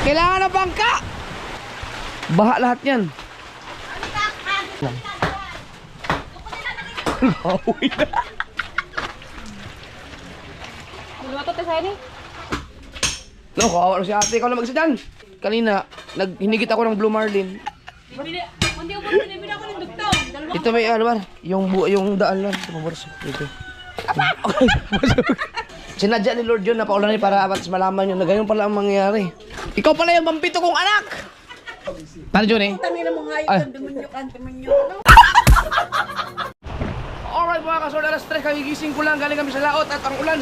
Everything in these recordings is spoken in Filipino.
Kailangan ng bangka. Baha lahat yan. Uwi na. Lumatot tayo sa'yo ni? No, kawawa si ate. Ikaw na mag-isa dyan. Kanina, hinigit ako ng Blue Marlin. Hindi ko binibili ako ng dugtong. Ito may ano ba? Yung daan lang. Ito maborso. Dito. Sinadya ni Lord yun na paulanin para malaman nyo na ganyan pala ang mangyayari. Ikaw pala yung pampito kong anak! Paano Johnny? Tangina mo nga yun. Demonyo. Alright mga kasol, alas 3 kagigising ko lang. Galing kami sa laot at ang ulan.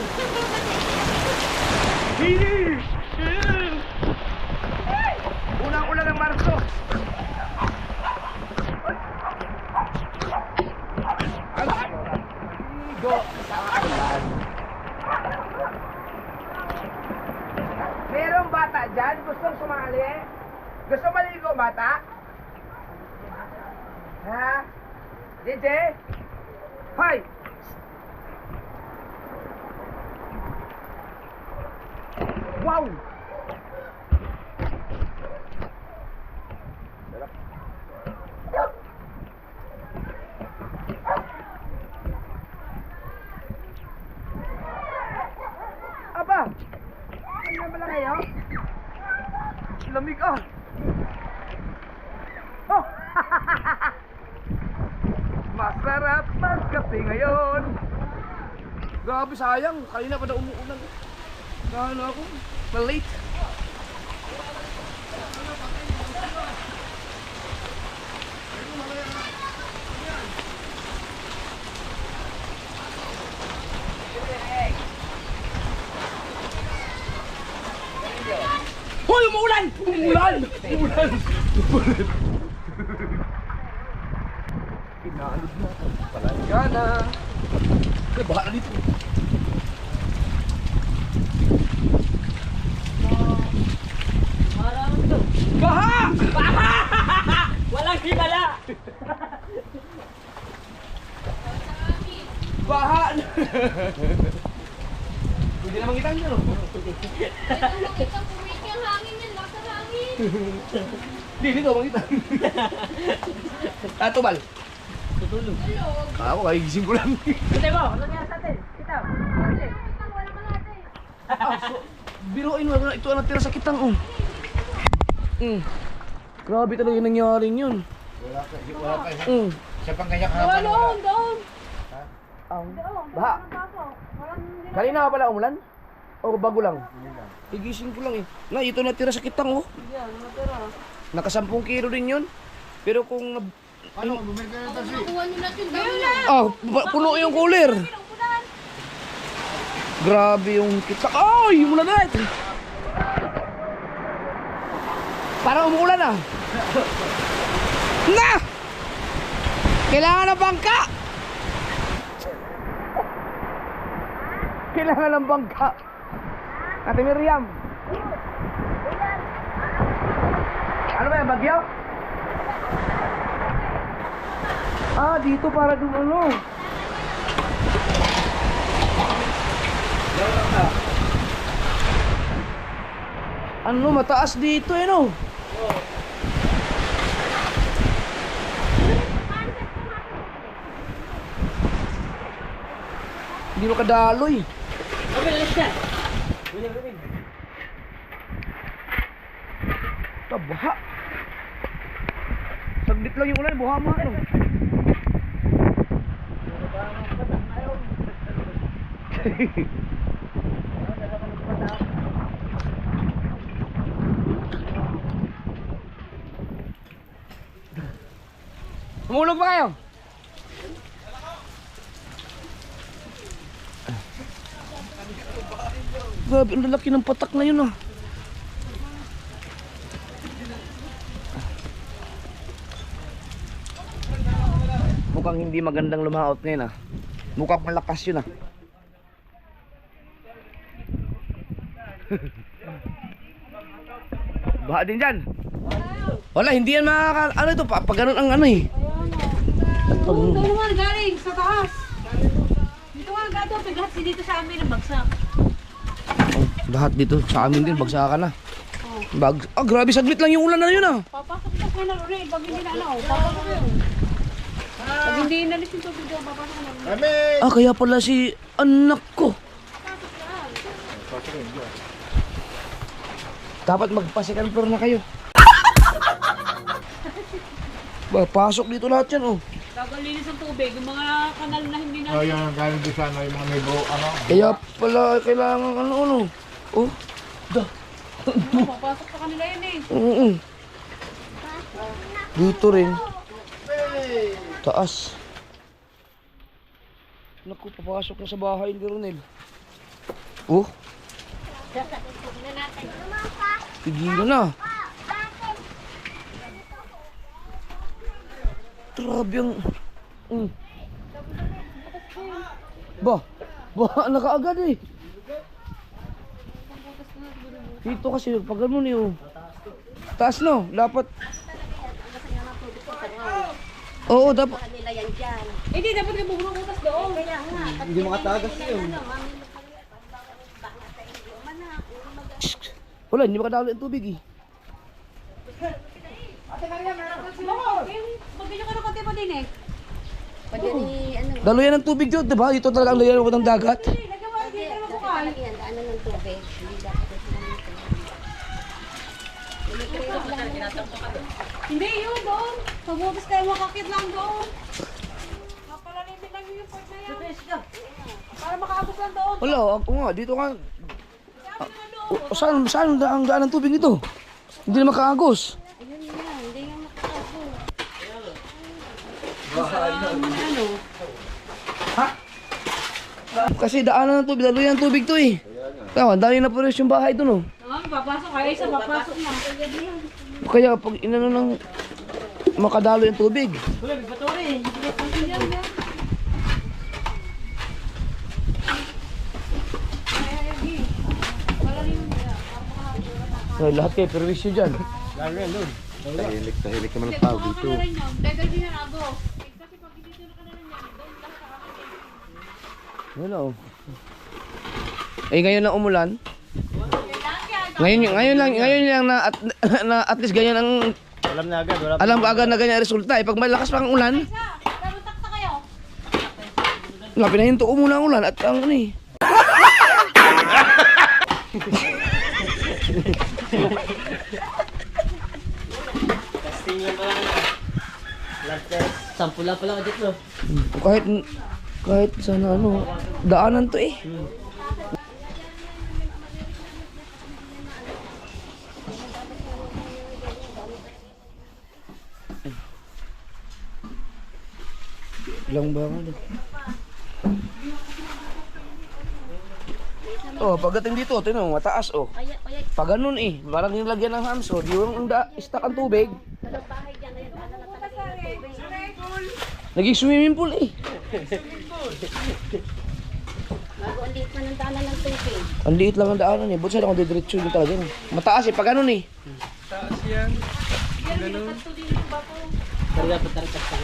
Unang ulan ng Marso. Go sa ulan. Merong bata dyan? Gustong sumali? Gusto maligo bata? Ha? DJ? Hoy! Wow! Aba! Ano ba lang kayo? Lamig ah! Oh! Masarap magkape ngayon! Grabe sayang, kanina pa na umuulan. Kano ako, na-late. Hoy, umuulan! Umuulan! Umuulan! Umuulan! Pinaalod na. Palangga na. Baha na dito. Baha! Baha! Walang himala! Baha na. Pwede na mangitan nyo, no? Hindi, dito mangitan. Tubal. Tutulog. Ako, kahigising ko lang. Ito mo, ano nga sa atin? Kita. Biruin mo, ito ang natira sa kitang, oh. Grabe talaga yung nangyari yun. Wala pa. Siya pang kanya kahapon. Doon. Baha. Kanina ka pala umulan? O bago lang? Higising ko lang eh. Na, ito natira sa kitang, oh. Yan, natira. Naka 10 kilo din yun. Pero kung... Ano, bumili ka na kasi. puno yung cooler. Grabe yung kita. Ay, umulan na ito. Parang umuulan ah. Na! Kailangan ng bangka. Kailangan ng bangka. Ate Miriam. Ano ba yung bagyo? Ah, dito para dun ano. Ano, mataas dito eh no? Hindi makadaloy. Okay, let's go. Baha. Saglit lang yung ulan, buha mo ano. Humulog ba kayo? Grabe, ang lalaki ng patak na yun ah. Mukhang hindi magandang lumaot ngayon ah. Mukhang malakas yun ah. Baha din dyan. Wala, hindi yan ano ito, pag ganun ang ano eh. Doon naman galing sa taas. Dito nga gato, lahat dito sa amin ang bagsak. Oh, lahat dito sa amin din, bagsakan na. Oh. Grabe saglit lang yung ulan na yun ah. Papasok ka kayo na rin. Pag hindi na ano, papasok ka yun. Pag hindi inalis yung tubig doon, papasok ka na rin. Kami! Kaya pala si anak ko. Dapat magpa-second floor na kayo. Pasok dito lahat yan oh. Gagalinis ang tubig, yung mga kanal na hindi na. Oh, yan, galing doon sa ano, yung mga may buo, ano. Kaya pala kailangan ano. Oh, Papasok pa kanila yun eh. oo. Dito rin. Taas. Naku, papasok na sa bahay ni Ronel. Oh. Tigilan na. Grabe ang... Ba, nakaagad eh. Dito kasi, pag ganun eh oh. Taas no, dapat... Oo, dapat... Hindi, dapat ka bumubutas doon. Hindi makatagas yun. Wala, hindi makadalo yung tubig eh. Magganyan ka ng konti pa din eh. Pwede ni ano, Dalo yan ng tubig yun, diba? Ito talaga ang layan ng dagat. Hindi, nagawa, hindi ka naman bukal. yan, daanan ng tubig. Hindi dapat ito Hindi, yun doon. Mabutas kayo makakit lang doon. Napalalimin lang yung part na yan. Para makaabot lang doon. Wala, ako nga, dito ka. Saan ang daan ng tubig nito? Hindi na makaagos. Ayun na, hindi nga makakabo. Kasi daanan ng tubig, dalo yan ng tubig to eh. Kaya, dali na po rin yung bahay doon oh. Papasok kayo, isa papasok na. Kaya pag inano ng makadalo yung tubig. Ay, lahat kayo, perwisyo dyan. Lalo yan doon. Tahimik naman ang tao dito. Dahil din yan ako. Kasi pag dito na ka na rin yan, doon lang sa kakakit. Wala oh. Eh ngayon lang umulan. Ngayon lang na at least ganyan ang Alam na agad, wala alam ko agad na ganyan ang resulta. Pag malakas pa ang ulan, Pero takta kayo. wala, pinahinto ko muna ang ulan at ang ano eh. Testing lang pala. Lab test. Sampula pala ka dito. Kahit sana ano, daanan to eh. Ilang ba nga Oh, pagdating dito, tinan mo, mataas oh. Pag ganun eh, parang nilagyan ng hamso, di yung istak ang tubig. Naging swimming pool eh. Bago ang liit pa ng daanan ng tubig. Ang liit lang ang daanan eh, buti sila kung didiretso yung talaga. Mataas eh, pag ganun eh. Pero dapat tarkas ka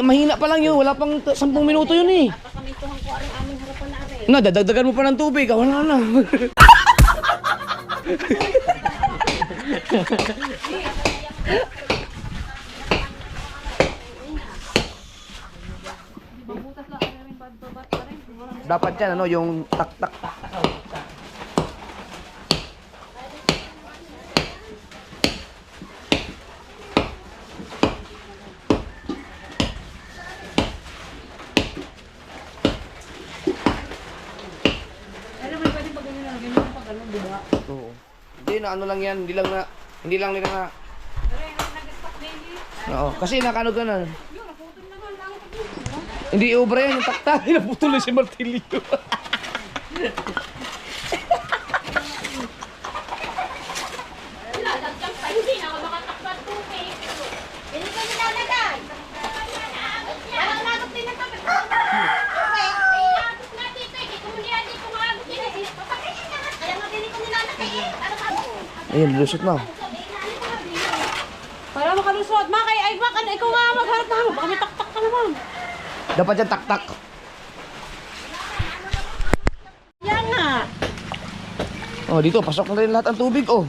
Mahina pa lang yun, wala pang 10 minuto yun eh. Pakamintuhan ko ang aming harapan na rin. Dadagdagan mo pa ng tubig, wala na. Mabutas lang kayo rin, babat pa rin. Dapat yan, ano, yung tak-tak. Pero may pwede pag ganyan lang, ganyan pag ano, diba? Oo. Hindi na ano lang yan, hindi lang nila na. Pero yung nag-stock daily. Oo, kasi nakano ka na. Yun, naputol naman lang. Hindi obra yan, yung tak-tak, naputol na si Martilio. Hindi na ako makatakbat tubig. Hindi ko nilalagay. Parang nagot din ang tubig. Okay, iabot nga dito eh. Dito mo niya, dito nga abot din eh. Kaya nga din ko nilalagay eh. Ano ka mo? Ayun, lusot na. Para makalusot. Makay, ay bak, ano, ikaw nga magharap na hanap. Baka may taktak ka naman. Dapat yan tak-tak. Yan nga. Oh, dito, pasok na rin lahat ang tubig, oh.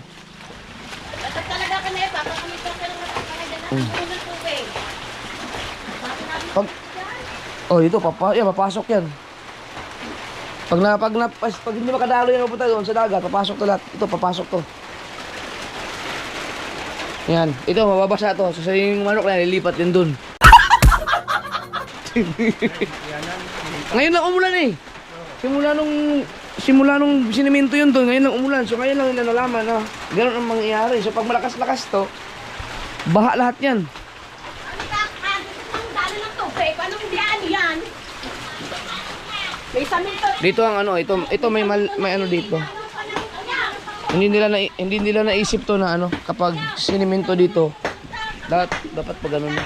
Pag, oh, ito, papasok yan. Pag hindi makadalo yan, pupunta doon sa dagat, papasok to lahat. Ito, papasok to. Yan, ito, mababasa to. So, yung manok na, lilipat din doon. Ngayon lang umulan eh. Simula nung sinimento yun doon, ngayon lang umulan. So, ngayon lang yung nalaman na gano'n ang mangyayari. So, pag malakas-lakas to, baha lahat yan. Anong diyan yan? May saminto. Dito ang ano, ito may ano dito. Hindi nila naisip to na ano, kapag sinimento dito, dapat pag ganun na.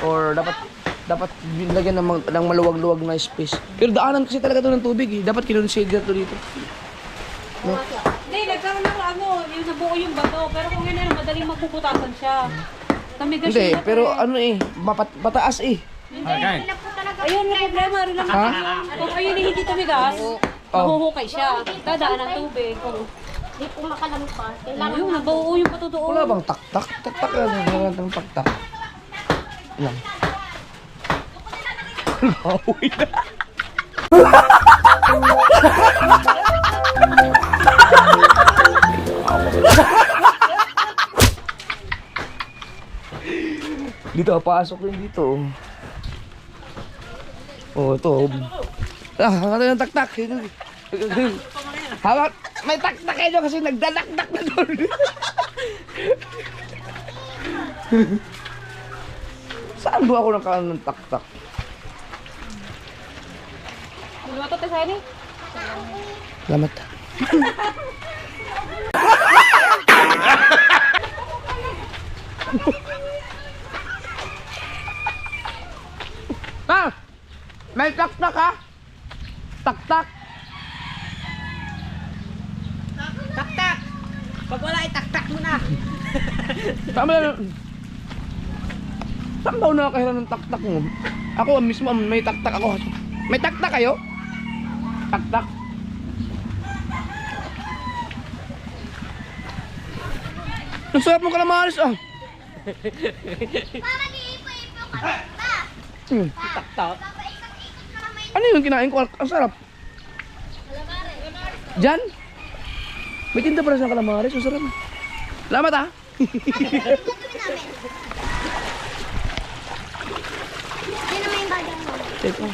Or dapat lagyan ng maluwag-luwag na space. Pero daanan kasi talaga to ng tubig eh. Dapat kinonsider to dito. No? Hindi, nagkaroon ng yung nabuo yung bato. Pero kung yun madaling magpuputasan siya. Tamigas Hindi, yung bato pero ano eh, mataas eh. Ayun, may problema rin lang. Kung ayun hindi tumigas, mahuhukay siya. Dadaan ng tubig. Hindi po makalampas. Kailangan Ayun, nabuo yung bato doon. Wala bang taktak? Taktak lang ng taktak. Yan. Hawi na. Dito, pasok din dito. Oh, ito. Ano yung taktak? Hawak, may taktak kayo kasi nagdadakdak na doon. Saan ba ako nakaano ng taktak? Lumatot tayo sa'yo ni? Salamat. Pa! May taktak ha? Taktak! Taktak! Pag wala, itaktak mo na. Saan ba ako nakakahiran ng taktak mo? Ako mismo may taktak ako. May taktak kayo? Taktak? Ang sarap ng kalamaris ah. Mama, iipo-ipo ka ba? Taktak? Ano yung kinain ko? Ang sarap. Diyan? May tinda pala sa kalamaris. Ang sarap. Salamat ah. Hindi naman yung bagay mo. Teka.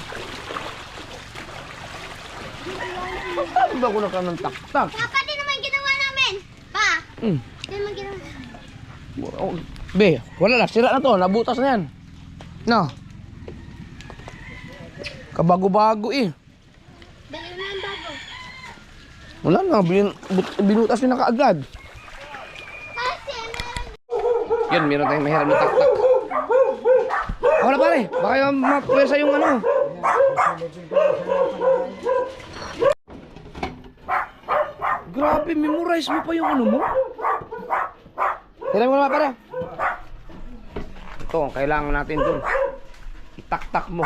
Saan ba ako nakaano ng taktak? Papa, di naman ginawa namin. Pa, Hmm. di naman ginawa namin. Oh, be, wala na. Sira na to. Nabutas na yan. No. Kabago-bago eh. Dali na ang bago. Wala na. Binutas nyo na kaagad. Kasi meron. Yan, meron tayong mahiram na taktak. Wala pare. Baka yung mapwersa yung ano. Grabe, memorize mo pa yung ano mo. Tira mo naman pare. Ito, ang kailangan natin dun. Itaktak mo.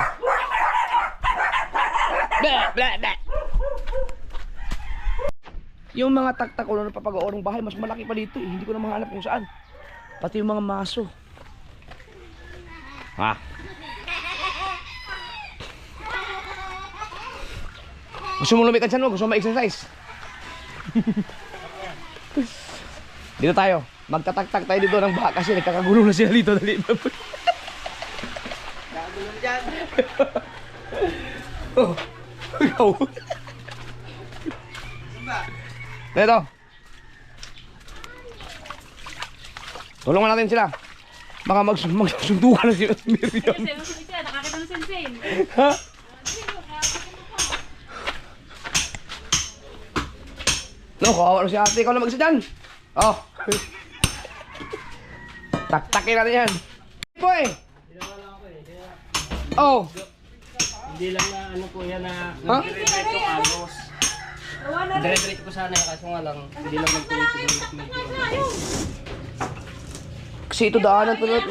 Blah, blah, blah. Yung mga taktak ko na napapagawa ng bahay, mas malaki pa dito eh. Hindi ko na mahanap kung saan. Pati yung mga maso. Ha? Gusto mo lumikan siya mo? Gusto mo ma-exercise? Dito tayo. Magtataktak tayo dito ng baha kasi nagkakagulo na sila dito. Dali. Nakagulo dyan. Oh. Ikaw. Dito. Tulungan natin sila. Baka magsundukan na sila. Miriam. Nakakita ng sensei. Ha? No, kawawa na si ate. Ikaw na mag-isa dyan. Oh. Taktakin natin yan. Boy! Oh. Hindi lang na ano po yan na Ha? nag-redirect yung agos. Nag-redirect ko sana yan kaso nga lang hindi lang nagtuloy-tuloy medyo. Kasi ito daanan to. Ano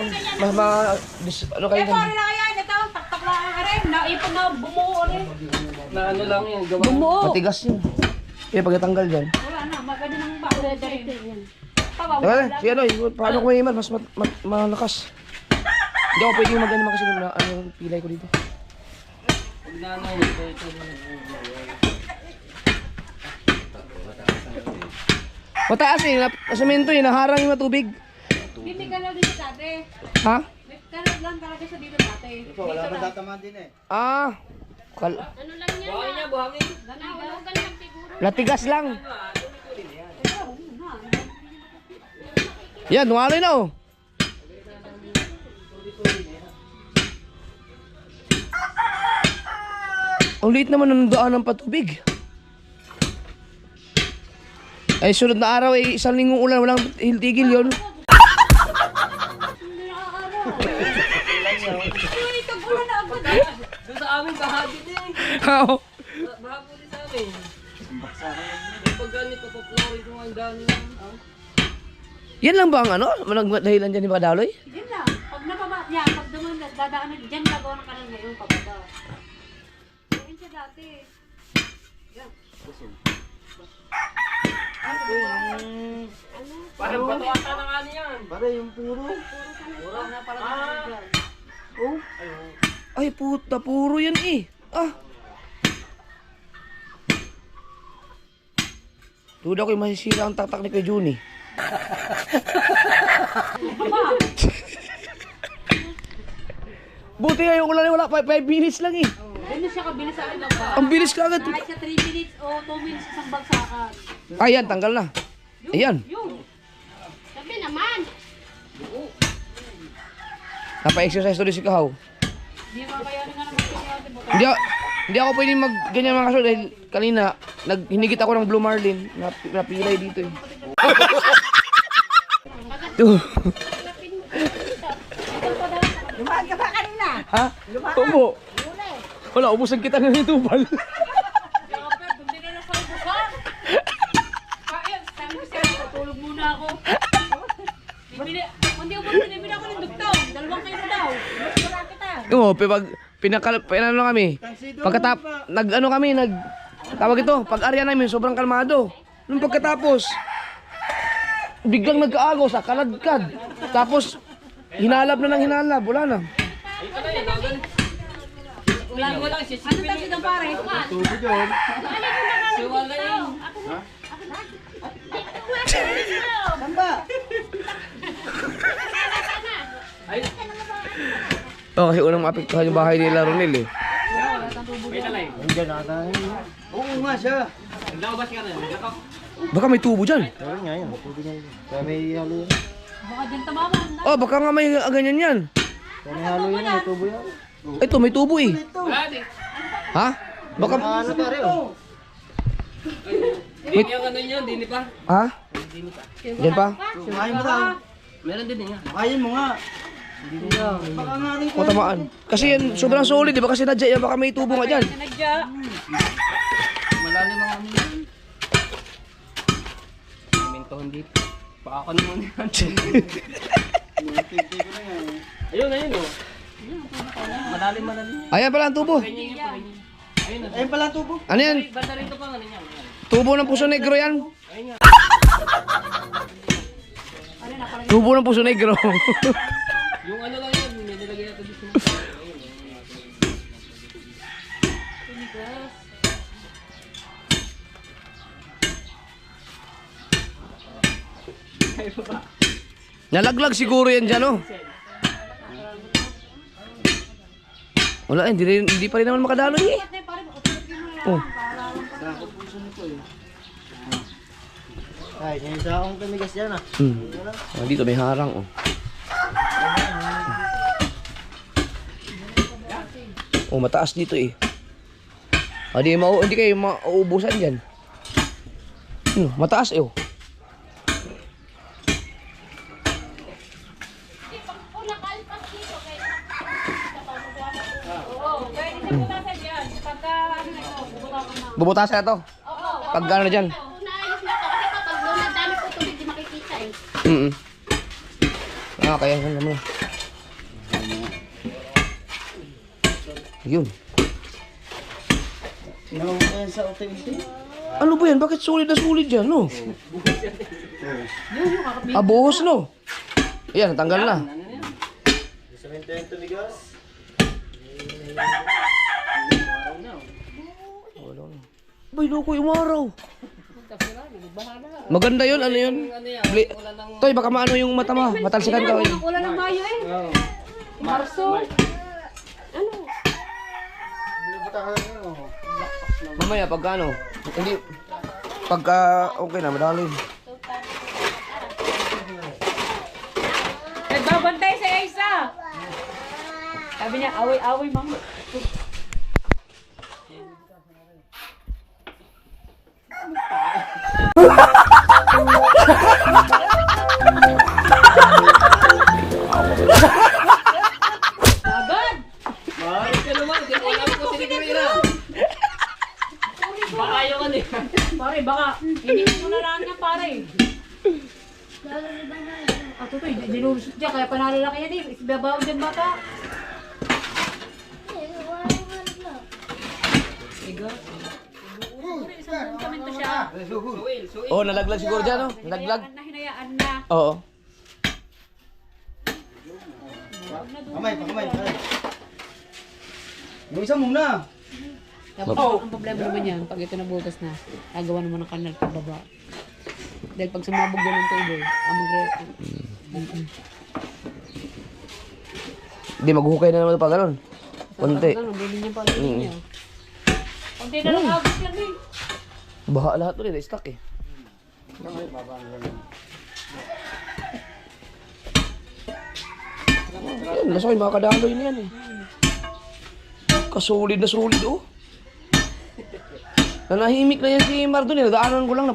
kayo Eh, pare na kaya, ito, taktak lang ang rin. Naipon na, bumuo rin. Na ano lang yan, gawa. Bumuo. matigas yun. Eh, pag natanggal dyan. Wala na, maganda ng bago. Teka, si ano, paano ko may iman? Mas malakas. Hindi ako pwedeng mag-anima kasi ano yung pilay ko dito. Mataas eh, semento eh, naharang yung tubig. Hindi ka lang dito dati. Ha? May kanal lang talaga siya dito dati. Wala na tatamaan din eh. Ah, Ano lang yan? Buhangin niya, buhangin. Nahulugan lang siguro. latigas lang. Yan, wala na oh. Ang liit naman ng daan ng patubig. Ay, sunod na araw ay isang linggong ulan, walang tigil yun. Hindi nakakaaraw. Uy, tag-ulan na agad ah. Doon sa amin, bahagi din. Oo. Bahagi din sa amin. Pag ganito, paplorin ko ang dami lang. Yan lang ba ang ano? Walang dahilan dyan ni Badaloy? Yan lang. Pag napaba, yan, pag duman, dadaan na dyan, gagawa ng kanal ngayon, pababa. Yan siya dati. Yan. Parang patuwata na nga niyan. Para yung puro. Puro na parang Ay puta, puro yan eh. Ah. Duda ko yung masisira ang taktak ni Kuya Juni. Buti nga yung ulan wala 5 minutes lang eh. Ganun siya kabilis sa akin lang ba? Ang bilis ka agad. Kahit siya 3 minutes o 2 minutes isang bagsakan. Ayan, tanggal na. Ayan. Yung. Sabi naman. Napa-exercise tuloy si Kahaw. Hindi makayanin nga naman siya natin. Hindi ako pwedeng mag ganyan mga kaso dahil kanina hinigit ako ng Blue Marlin. Napilay dito eh. Lumaan ka ba kanina? Ha? Ubo. Wala, ubusan kita ng itubal. Kapag, hindi na nasa ubusan. Kaya, sabi ko siya, tutulog muna ako. Hindi ko binibili ako ng dugtong. 2 kilo daw. Wala kita. Oo, pag pinano kami. Tawag ito, pag-arya namin sobrang kalmado. Nung pagkatapos biglang nagkaagos, kalagkad. Tapos hinalab na ng hinalab, wala na. Ano tayo ng pare? Tubo dyan. Siwala yun. Oh, kasi unang maapektuhan yung bahay nila Ronel eh. Nandiyan na tayo. Oo nga siya. Naglabas ka na. Naglakaw. Baka may tubo dyan. Pero nga yun. Tubo niya yun. Kaya may halo yan. Baka dyan tamaman. Oh, baka nga may ganyan yan. Kaya may halo yan. May tubo yan. Ito, may tubo eh. Wala din. Ha? Baka... Ano pare oh? Hindi yung ano niya, hindi pa. Ha? Diyan pa? Sumayin mo lang. Meron din niya. Makayin mo nga. Baka nga rin O tamaan. Kasi yan, sobrang solid, di ba? Kasi nadya yan, baka may tubo nga dyan. Sinadya. Malalim ang ano yun. Semento hindi. Paaka naman yan. Ayun, ayun oh. Malalim yan. Ayan pala ang tubo. Ganyan yung ganyan. Ayun na. Ayun pala tubo. Ano yan? Banda rito pa ano yan. Tubo ng puso negro yan. Tubo ng puso negro. Yung ano lang yan, may nilagay natin dito. Nalaglag siguro yan dyan, oh. Wala, hindi pa rin naman makadaloy eh. Oh. Ay, ngayon sa akong tumigas dyan ah. Ah, dito may harang, oh. Oh, mataas dito eh. Ah, hindi kayo mauubusan dyan. Mataas eh, oh. Nakalpas dito. Oo, pwede siya butasan dyan. Pagka ano na ito, bubutasan na. Bubutasan na to. Pag gano'n na dyan. Unaayos na to. Kasi kapag doon ang dami po tubig, di makikita eh. Ah, kaya ano naman. Yun. Sinawang mo yan sa unti-unti. Ano ba yan? Bakit solid na solid yan, no? Ah, buhos, no? Ayan, natanggal na. Bay, loko yung araw. Maganda yun, ano yun? Toy, baka maano yung mata mo. Matalsikan ka. Wala ng Mayo eh. Marso. Ano? Mamaya, pagka ano, hindi, pagka okay na, madali. Nagbabantay sa isa. Sabi niya, away-away mama. Agad! Bakit ka naman? Hindi ko alam ko sinigurira. Baka yung ano eh. Pare, baka hindi mo na lang yan, pare. Ah, tutoy, dinulusot niya, kaya panalalaki yan eh. Isbabaw dyan bata. Isang komento siya. Oh, nalaglag siguro dyan, no? Nalaglag. Hinayaan na, hinayaan na. Oo. Kamay, pakamay. Yung isa muna. Tapos ang problema naman yan, pag ito nabutas na, gagawa naman ng kanal pababa. Dahil pag sumabog yan ng tubig, Hindi, maghuhukay na naman pag ganun. Konti. Bili niya pa rin niya. Konti na lang agos yan eh. Baha lahat ulit, stuck eh. Yan, nasa kayo mga kadaloy na yan eh. Kasolid na solid oh. Nanahimik na yan si Mardon eh. Nadaanan ko lang na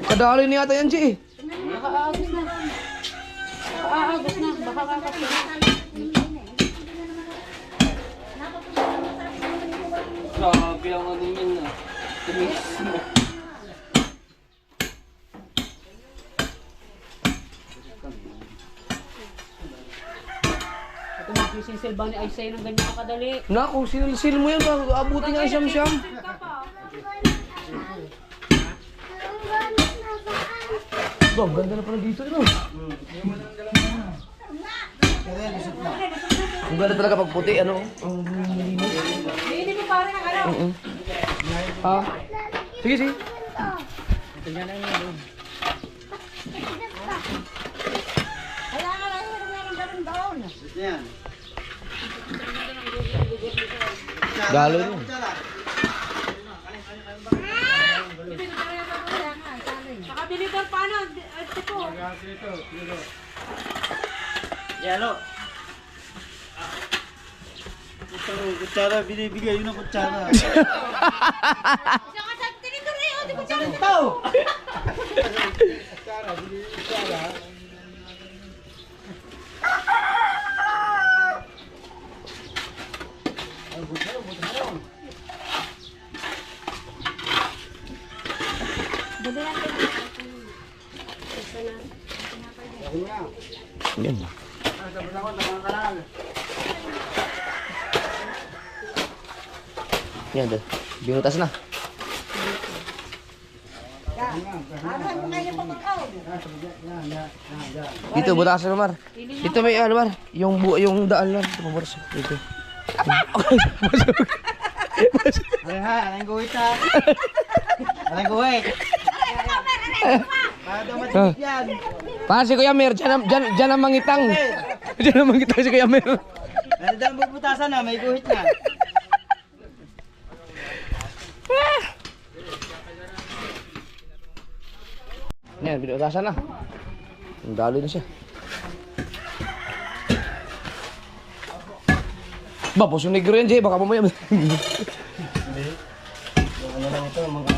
kadaloy na yata yan, Chi. Nakaagos na. Nakaagos na. Baka kakapit. Grabe ang ano yun na. Tumis mo. Ito magsisilba ni Aisay ng ganyan kadali. Naku, sil mo yan. Abuti nga siyam-siyam. Ba, ang ganda na pala dito, no? Ang ganda talaga pag puti, ano? Ang linis. Hindi ko pare ng ano. Ah, sige, sige. Yan. Galo yun. Nakabili ka paano? Ito po. Yelo. Kutsara, binibigay yun ang kutsara. Saka sa tinidor eh, di ko siya. Yan. Yan, deh. Binutas na. Dito, butasan Mar. Dito may ano Mar, yung daan lang dito paboras dito. Aray ha, aray guhit ha. Aray guhit. Para daw matipid yan. Pa si Kuya Mer, diyan ang mangitang. Diyan ang mangitang si Kuya Mer. Ano daw bubutasan na, may guhit na. Yan, binutasan na. Ang dali na siya. Ba, puso negro yan, Jay. Baka mamaya. Ano lang ito, mga...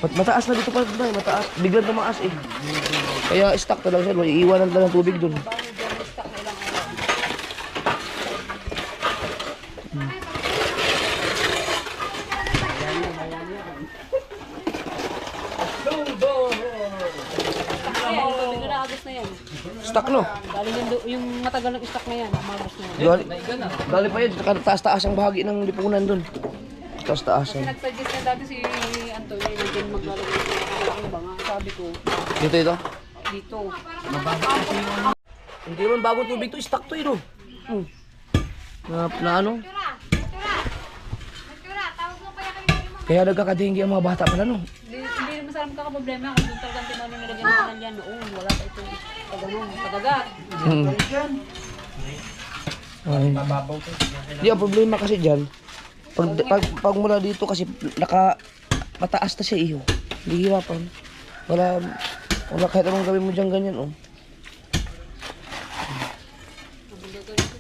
Mataas na dito pa, mataas. Biglang tumaas eh. Kaya stuck talaga siya. Iiwanan talaga ng tubig dun. stock, no? Galing yung matagal ng stock na yan. Umagos na yan. Gali pa yun, taas-taas ang bahagi ng lipunan dun. Taas-taas yan. Nag-suggest na dati si Antonio na din maglalagay ng malaking banga. Sabi ko, Dito ito. dito. Hindi naman bagong tubig to, stock to yun, no? Na ano? Tawag mo kaya kayo yung mga Kaya nagkakadinggi ang mga bata pala, no? Hindi naman sana magkakaproblema kung doon talagang tinanong nilagyan ng kanal yan noon. Wala pa ito. Padagat. Ay. Hindi, ang problema kasi dyan, pag mula dito kasi mataas na siya iyo. Hindi hirapan. Wala kahit anong gawin mo dyan ganyan, oh.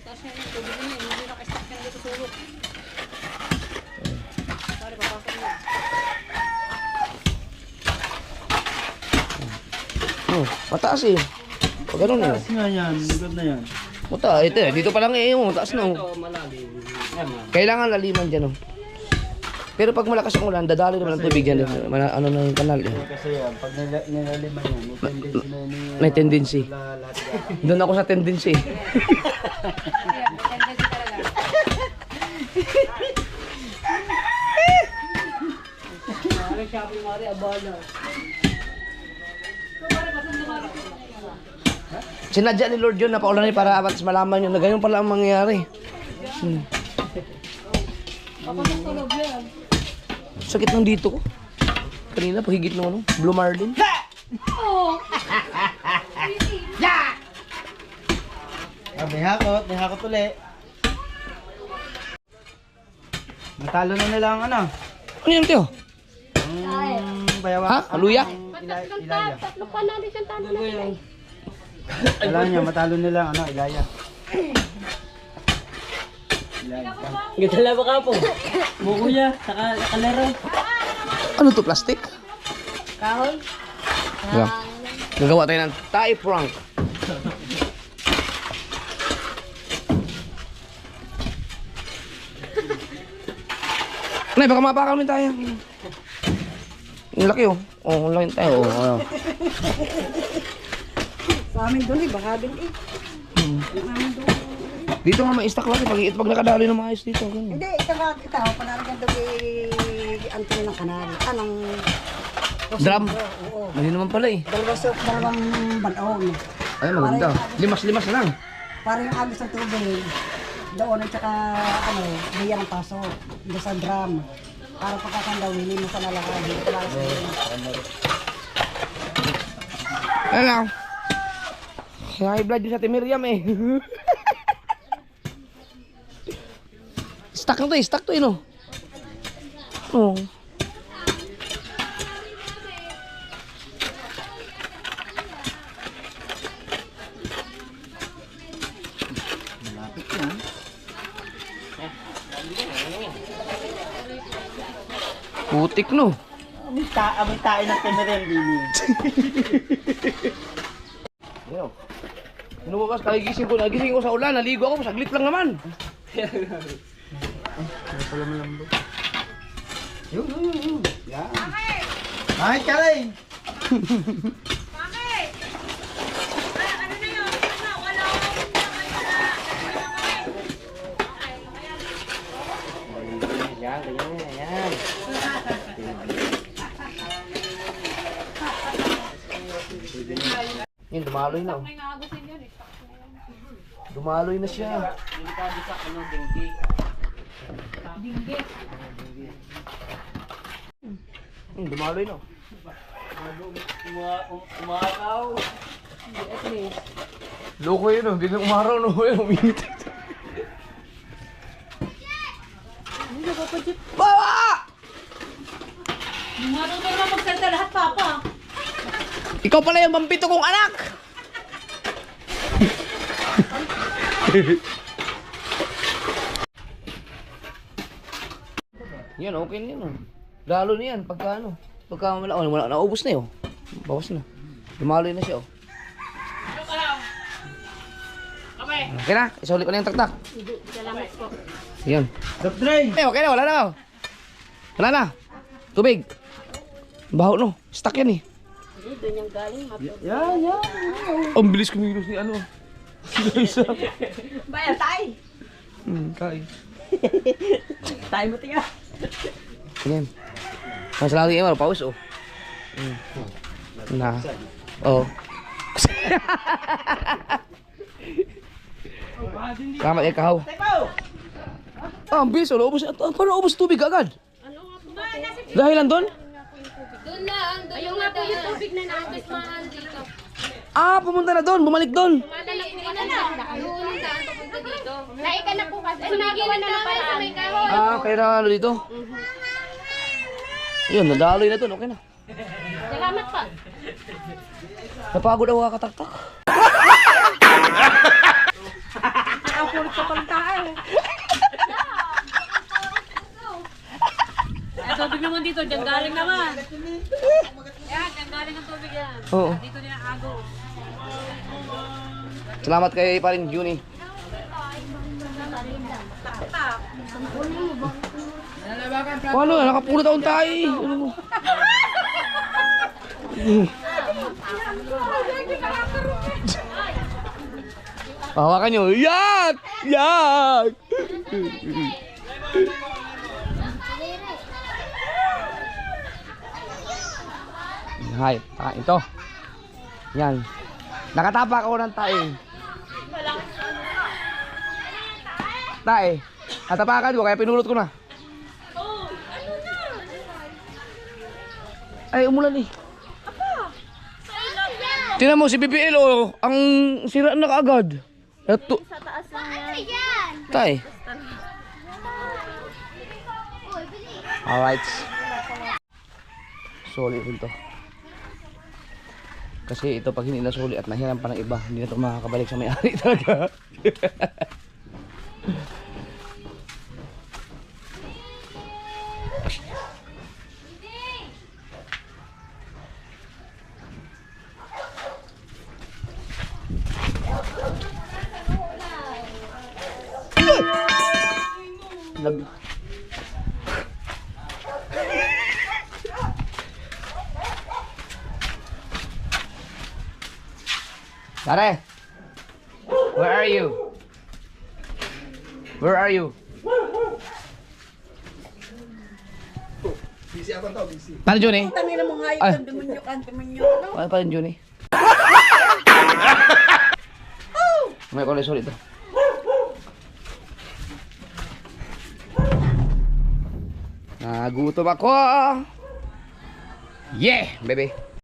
Taas yan. Tubig na yan. Hindi naka-stock yan dito sulok. Pare, papasok na. Mataas eh. Pag ganun eh. Taas nga yan, lugod na yan. Mataas, ito eh. Dito pa lang eh, oh. Mataas na, oh. Ito, malalim. Yan, ma'am. Kailangan laliman dyan, oh. Pero pag malakas ang ulan, dadali naman ang tubig dyan. Ano na yung kanal, eh. Kasi yan, pag nilaliman yan, may tendency na yun yung May tendency. lahat yan. Doon ako sa tendency. Ayan, tendency talaga. Mare, shopping mare, abala. Sinadya ni Lord yun na paulan para at malaman nyo na ganyan pala ang mangyayari. Papasok sa loob yan. Sakit ng dito ko. Kanina, pahigit ng ano, Blue Marlin. May hakot uli. Natalo na nila ang ano? Ano yun, Teo? Ang bayawa. Ha? Aluya? Ilaya. tatlo pa na isang talo na sila. Alam niya, matalo nila ang ano, Ilaya. Gitala ba ka po? Bukuya, saka kalero. Ano to, plastic? Kahoy? Ayan. Gagawa tayo ng Thai prank. Nay, baka mapakamin tayo. Ang laki, oh. Oh, ang laki tayo, oh. Ano. Sa amin doon eh, baka din eh. Dito nga may stock lagi pag nakadali ng maayos dito. Ganyan. Hindi, ito, panaragyan doon Anthony ng kanal. Anong Drum. Oo. Mali naman pala eh. Dalawang balon. Ay, maganda. Limas-limas na lang. Para yung agos ng tubig. Doon at saka biya ng paso. Doon sa drum. Para pagkakandaw, hindi mo sa lalakad. Ano? High blood yung sa Timiriam eh. Stuck na to eh. Stuck to eh, no? Oo. Putik, no? Amoy tayo ng Temerem, Dini. Yo. Lumabas, nagising ko sa ulan, naligo ako, saglit lang naman. Yun. Yan. Bakit ka rin? Bakit? Ano na yun? Wala Yan. Yun, dumaloy na. Oh. May naagusin yun eh. Dumaloy na siya. Delikado sa ano, dinggi. Dingge. Dumaloy na. Umakaw. At least. Loko yun, oh. Hindi na umaraw, no? Uminit. Hindi na papadjip. Bawa! Marunong na naman magsalita lahat, Papa. Ikaw pala yung vampito kong anak! Yan, okay na yan. Oh. Lalo na yan, pagka ano. Pagka wala, naubos na yun. Bawas na. Dumaloy na siya, oh. Okay na, isuli ko na yung taktak. Salamat po. Yan. Top tray. Okay na, wala na. Oh. Wala na. Tubig. Baho, no? Stuck yan, eh. Doon yung galing. Yan, yan. Ang bilis kumilos ni ano. Si Liza. Bayan tayo. Kain. Tayo mo tiga. Ganyan. Mas lagi yung pawis oh. Na. Oh. Salamat kay Kahaw. Ah, ang bilis oh. Naubos. Paano naubos tubig agad? Dahilan doon? Doon lang, doon yung nga po yung tubig na naagos mga dito. Ah, pumunta na doon. Bumalik doon. Madala po kasi na. Doon ang daan papunta dito. Naika na po kasi. Sumigil na naman sa may kahoy. Ah, kaya na ano dito? Yun, nadaloy na doon. Okay na. Salamat pa. Napagod ako kakataktak. Nakapulit sa pantae. Ang tubig naman dito, dyan galing naman. Yan, dyan galing ang tubig yan. Oo. Dito din ang ago. Salamat kay paring Juni. Paano? Nakapulot akong tayo. Ano mo? Hawakan nyo. Yak! Yak! Hay, ito. Yan. Nakatapak ako ng tae. Tae. Natapakan ko kaya pinulot ko na. Ay, umulan eh. Tingnan mo si BBL oh, ang sira na kaagad. Ito. Sa taas lang yan. Tay. Alright. Solid rin to. Kasi ito pag hindi na suli at nahiram pa ng iba, hindi na ito makakabalik sa may-ari talaga. Lag. Pare, where are you? Where are you? Busy ako to, busy. Paano Johnny? Tangin na mo nga Ay. yung demonyo kan, demonyo. Paano Johnny? May kulay solid to. Nagutom ako. Yeah, baby.